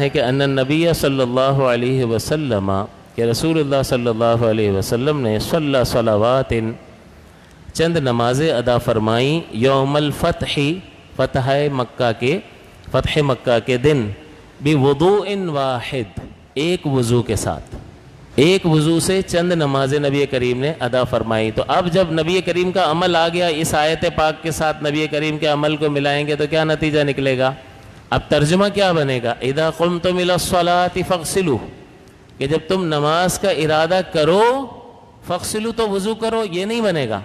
ہے کہ ان النبی صلی اللہ علیہ وسلم کہ رسول اللہ صلی اللہ علیہ وسلم نے صلی صلوات چند نمازیں ادا فرمائیں یوم الفتح فتح مکہ کے دن بوضوء واحد ایک وضو کے ساتھ، ایک وضو سے چند نمازیں نبی کریم نے ادا فرمائی۔ تو اب جب نبی کریم کا عمل آ گیا، اس آیت پاک کے ساتھ نبی کریم کے عمل کو ملائیں گے تو کیا نتیجہ نکلے گا؟ اب ترجمہ کیا بنے گا؟ اذا قمتم الى الصلاة فاغسلوا، کہ جب تم نماز کا ارادہ کرو فاغسلوا تو وضو کرو، یہ نہیں بنے گا۔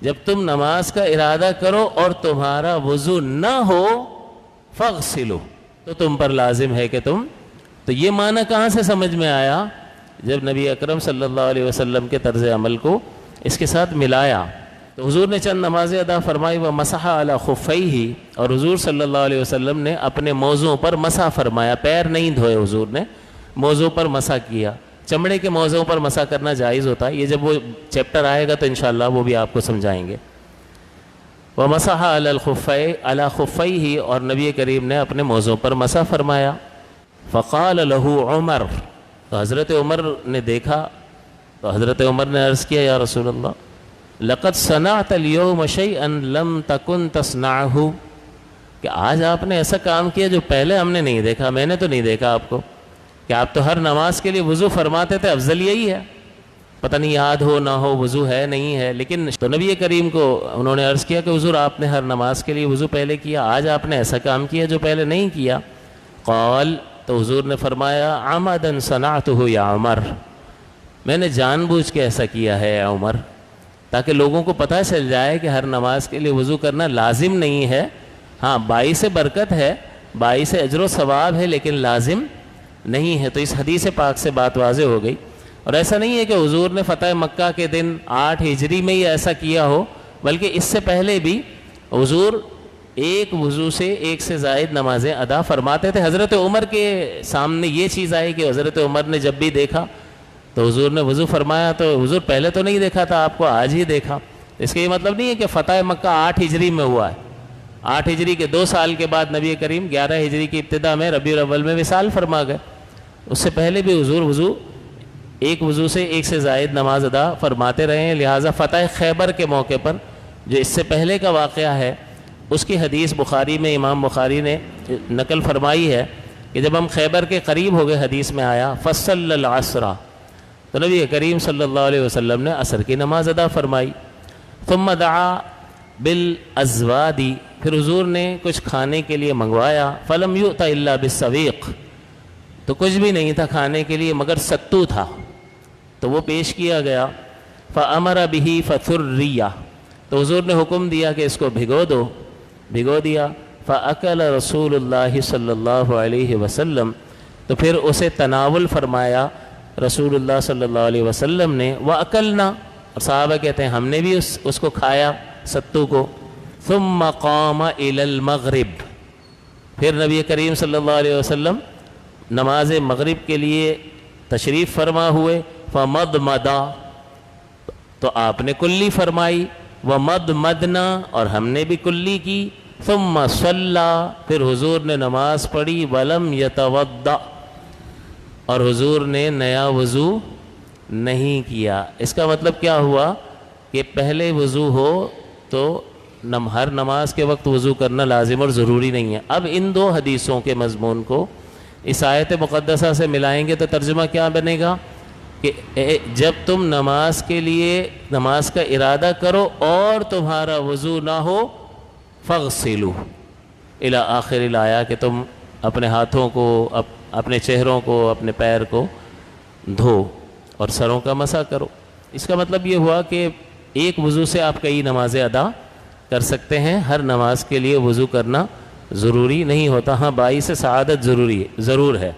جب تم نماز کا ارادہ کرو اور تمہارا وضو نہ ہو فاغسلوا تو تم پر لازم ہے کہ تم، تو یہ معنی کہاں سے سمجھ میں آیا؟ جب نبی اکرم صلی اللہ علیہ وسلم کے طرز عمل کو اس کے ساتھ ملایا تو حضور نے چند نمازیں ادا فرمائی ومسح علی خفیہ، اور حضور صلی اللہ علیہ وسلم نے اپنے موزوں پر مسح فرمایا، پیر نہیں دھوئے حضور نے، موزوں پر مسح کیا۔ چمڑے کے موزوں پر مسح کرنا جائز ہوتا ہے، یہ جب وہ چیپٹر آئے گا تو انشاءاللہ وہ بھی آپ کو سمجھائیں گے۔ ومسح علی خفیہ، اور نبی کریم نے اپنے موزوں پر مسح فرمایا۔ فقال له عمر، تو حضرت عمر نے دیکھا تو حضرت عمر نے عرض کیا یا رسول اللہ لقد صنعت اليوم شيئا لم تكن تصنعه، کہ آج آپ نے ایسا کام کیا جو پہلے ہم نے نہیں دیکھا، میں نے تو نہیں دیکھا آپ کو، کہ آپ تو ہر نماز کے لیے وضو فرماتے تھے، افضل یہی ہے، پتہ نہیں یاد ہو نہ ہو وضو ہے نہیں ہے، لیکن تو نبی کریم کو انہوں نے عرض کیا کہ حضور آپ نے ہر نماز کے لیے وضو پہلے کیا، آج آپ نے ایسا کام کیا جو پہلے نہیں کیا۔ قال، تو حضور نے فرمایا عمدا صنعته یا عمر، میں نے جان بوجھ کے ایسا کیا ہے اے عمر، تاکہ لوگوں کو پتہ چل جائے کہ ہر نماز کے لیے وضو کرنا لازم نہیں ہے، ہاں باعث برکت ہے، باعث اجر و ثواب ہے، لیکن لازم نہیں ہے۔ تو اس حدیث پاک سے بات واضح ہو گئی۔ اور ایسا نہیں ہے کہ حضور نے فتح مکہ کے دن 8 ہجری میں ہی ایسا کیا ہو، بلکہ اس سے پہلے بھی حضور ایک وضو سے ایک سے زائد نمازیں ادا فرماتے تھے۔ حضرت عمر کے سامنے یہ چیز آئی کہ حضرت عمر نے جب بھی دیکھا تو حضور نے وضو فرمایا، تو حضور پہلے تو نہیں دیکھا تھا، آپ کو آج ہی دیکھا۔ اس کا یہ مطلب نہیں ہے کہ فتح مکہ 8 ہجری میں ہوا ہے، 8 ہجری کے 2 سال کے بعد نبی کریم 11 ہجری کی ابتدا میں ربیع الاول میں وصال فرما گئے۔ اس سے پہلے بھی حضور ایک وضو سے ایک سے زائد نماز ادا فرماتے رہے ہیں، لہٰذا فتح خیبر کے موقع پر جو اس سے پہلے کا واقعہ ہے اس کی حدیث بخاری میں امام بخاری نے نقل فرمائی ہے کہ جب ہم خیبر کے قریب ہو گئے حدیث میں آیا فصل العصر، تو نبی کریم صلی اللہ علیہ وسلم نے عصر کی نماز ادا فرمائی۔ ثم دعا بالازواد، پھر حضور نے کچھ کھانے کے لیے منگوایا، فلم یؤت الا بالسویق، تو کچھ بھی نہیں تھا کھانے کے لیے مگر ستو تھا، تو وہ پیش کیا گیا۔ فامر به فثریا، تو حضور نے حکم دیا کہ اس کو بھگو دیا۔ فاکل رسول اللہ صلی اللہ علیہ وسلم، تو پھر اسے تناول فرمایا رسول اللہ صلی اللہ علیہ وسلم نے، وَأَكَلْنَا، اور صحابہ کہتے ہیں ہم نے بھی اس کو کھایا ستو کو۔ ثُمَّ قَامَ إِلَى الْمَغْرِبِ، پھر نبی کریم صلی اللہ علیہ وسلم نماز مغرب کے لیے تشریف فرما ہوئے۔ فَمَضْمَضَ، تو آپ نے کلی فرمائی، وَمَضْمَضْنَا، اور ہم نے بھی کلی کی۔ ثُمَّ صَلَّى، پھر حضور نے نماز پڑھی، وَلَمْ يَتَوَضَّأ، اور حضور نے نیا وضو نہیں کیا۔ اس کا مطلب کیا ہوا کہ پہلے وضو ہو تو ہر نماز کے وقت وضو کرنا لازم اور ضروری نہیں ہے۔ اب ان 2 حدیثوں کے مضمون کو اس آیت مقدسہ سے ملائیں گے تو ترجمہ کیا بنے گا کہ جب تم نماز کے لیے نماز کا ارادہ کرو اور تمہارا وضو نہ ہو فاغسلوا الی آخر الآیہ، کہ تم اپنے ہاتھوں کو، اپنے چہروں کو، اپنے پیر کو دھو اور سروں کا مسح کرو۔ اس کا مطلب یہ ہوا کہ ایک وضو سے آپ کئی نمازیں ادا کر سکتے ہیں، ہر نماز کے لیے وضو کرنا ضروری نہیں ہوتا، ہاں باعث سعادت ضرور ہے۔